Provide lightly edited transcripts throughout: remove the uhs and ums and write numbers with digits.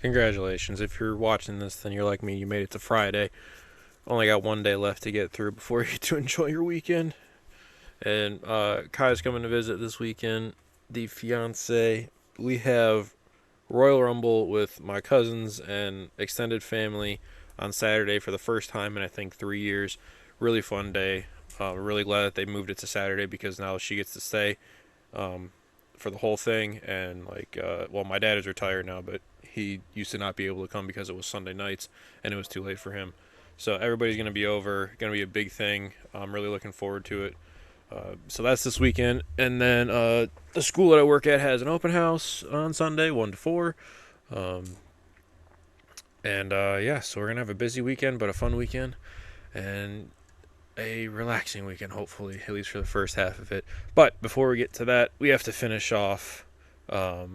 Congratulations. If you're watching this, then you're like me. You made it to Friday. Only got one day left to get through before you get to enjoy your weekend. And Kai's coming to visit this weekend. The fiance. We have Royal Rumble with my cousins and extended family on Saturday for the first time in I think 3 years. Really fun day. We're really glad that they moved it to Saturday because now she gets to stay um, for the whole thing. And well, my dad is retired now, but he used to not be able to come because it was Sunday nights and it was too late for him. So everybody's going to be over. Going to be a big thing. I'm really looking forward to it. So that's this weekend, and then the school that I work at has an open house on Sunday, 1 to 4, um, and yeah, so we're gonna have a busy weekend, but a fun weekend, and a relaxing weekend, hopefully, at least for the first half of it. But before we get to that, we have to finish off, or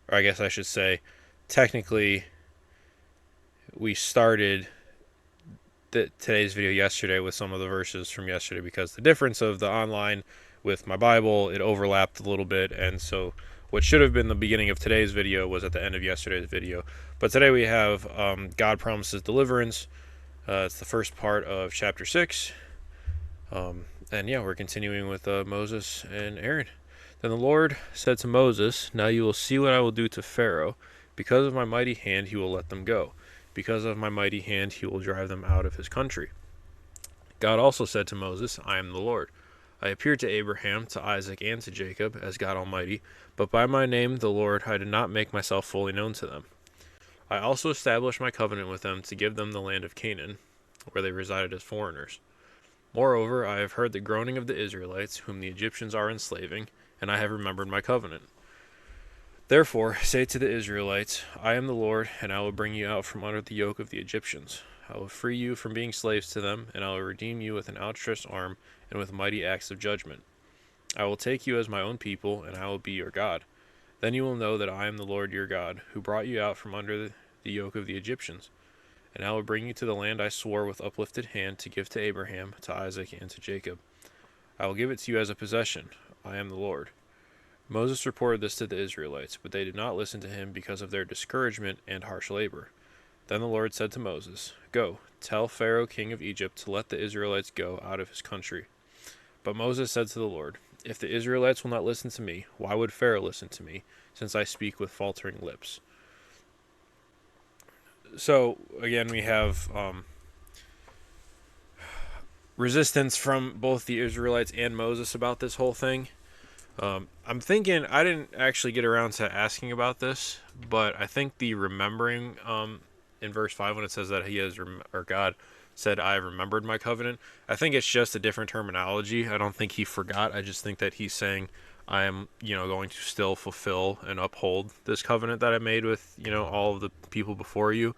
I guess I should say, technically, we started today's video yesterday with some of the verses from yesterday because the difference of the online with my Bible, it overlapped a little bit, and so what should have been the beginning of today's video was at the end of yesterday's video. But today we have God Promises Deliverance. It's the first part of chapter 6. And yeah, we're continuing with Moses and Aaron. Then the Lord said to Moses, "Now you will see what I will do to Pharaoh. Because of my mighty hand he will let them go. Because of my mighty hand he will drive them out of his country." God also said to Moses, "I am the Lord. I appeared to Abraham, to Isaac, and to Jacob as God Almighty, but by my name, the Lord, I did not make myself fully known to them. I also established my covenant with them to give them the land of Canaan, where they resided as foreigners. Moreover, I have heard the groaning of the Israelites, whom the Egyptians are enslaving, and I have remembered my covenant. Therefore, say to the Israelites, I am the Lord, and I will bring you out from under the yoke of the Egyptians. I will free you from being slaves to them, and I will redeem you with an outstretched arm and with mighty acts of judgment. I will take you as my own people, and I will be your God. Then you will know that I am the Lord your God, who brought you out from under the yoke of the Egyptians. And I will bring you to the land I swore with uplifted hand to give to Abraham, to Isaac, and to Jacob. I will give it to you as a possession. I am the Lord." Moses reported this to the Israelites, but they did not listen to him because of their discouragement and harsh labor. Then the Lord said to Moses, "Go, tell Pharaoh king of Egypt to let the Israelites go out of his country." But Moses said to the Lord, "If the Israelites will not listen to me, why would Pharaoh listen to me, since I speak with faltering lips?" So, again, we have resistance from both the Israelites and Moses about this whole thing. I'm thinking, I didn't actually get around to asking about this, but I think the remembering in verse 5 when it says that he has, or God said, "I have remembered my covenant," I think it's just a different terminology. I don't think he forgot. I just think that he's saying, I am, going to still fulfill and uphold this covenant that I made with, all of the people before you.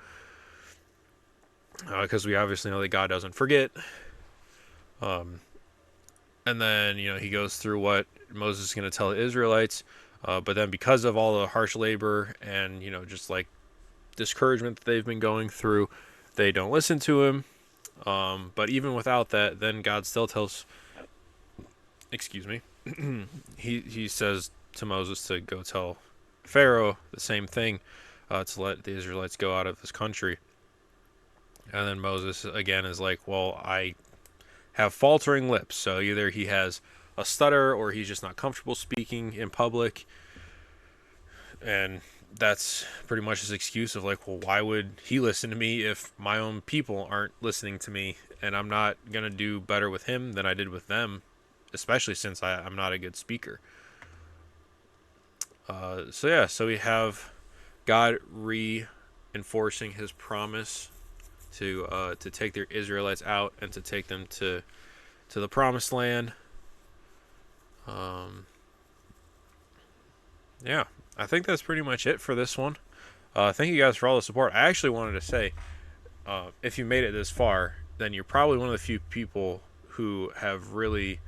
Because we obviously know that God doesn't forget. And then, he goes through what Moses is going to tell the Israelites. But then because of all the harsh labor and, just like discouragement that they've been going through, they don't listen to him. But even without that, then God still tells, excuse me, he says to Moses to go tell Pharaoh the same thing, to let the Israelites go out of this country. And then Moses again is like, well, I have faltering lips. So either he has a stutter or he's just not comfortable speaking in public. And that's pretty much his excuse of like, well, why would he listen to me if my own people aren't listening to me? And I'm not going to do better with him than I did with them, especially since I'm not a good speaker. So we have God reinforcing his promise to take their Israelites out and to take them to the promised land. Yeah, I think that's pretty much it for this one. Thank you guys for all the support. I actually wanted to say, if you made it this far, then you're probably one of the few people who have really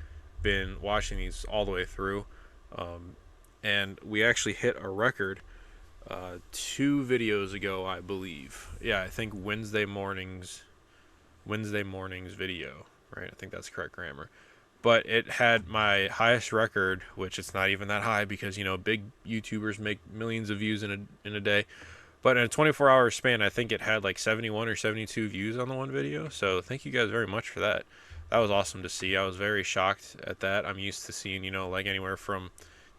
been watching these all the way through. And we actually hit a record 2 videos ago, I believe. Yeah, I think Wednesday morning's video, right? I think that's correct grammar. but it had my highest record, which it's not even that high because, you know, big YouTubers make millions of views in a day. But in a 24-hour span, I think it had like 71 or 72 views on the one video. So thank you guys very much for that. That was awesome to see. I was very shocked at that. I'm used to seeing, you know, like anywhere from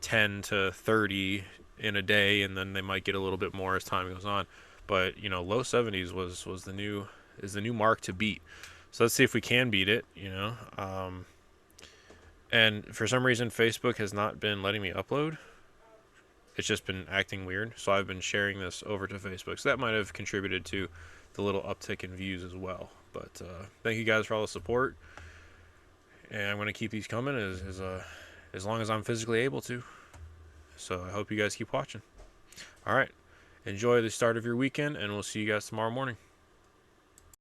10 to 30 in a day, and then they might get a little bit more as time goes on. But, you know, low 70s was the new mark to beat. So let's see if we can beat it, you know. And for some reason, Facebook has not been letting me upload. It's just been acting weird. So I've been sharing this over to Facebook. So that might have contributed to the little uptick in views as well. But thank you guys for all the support. And I'm going to keep these coming as long as I'm physically able to. So I hope you guys keep watching. All right. Enjoy the start of your weekend, and we'll see you guys tomorrow morning.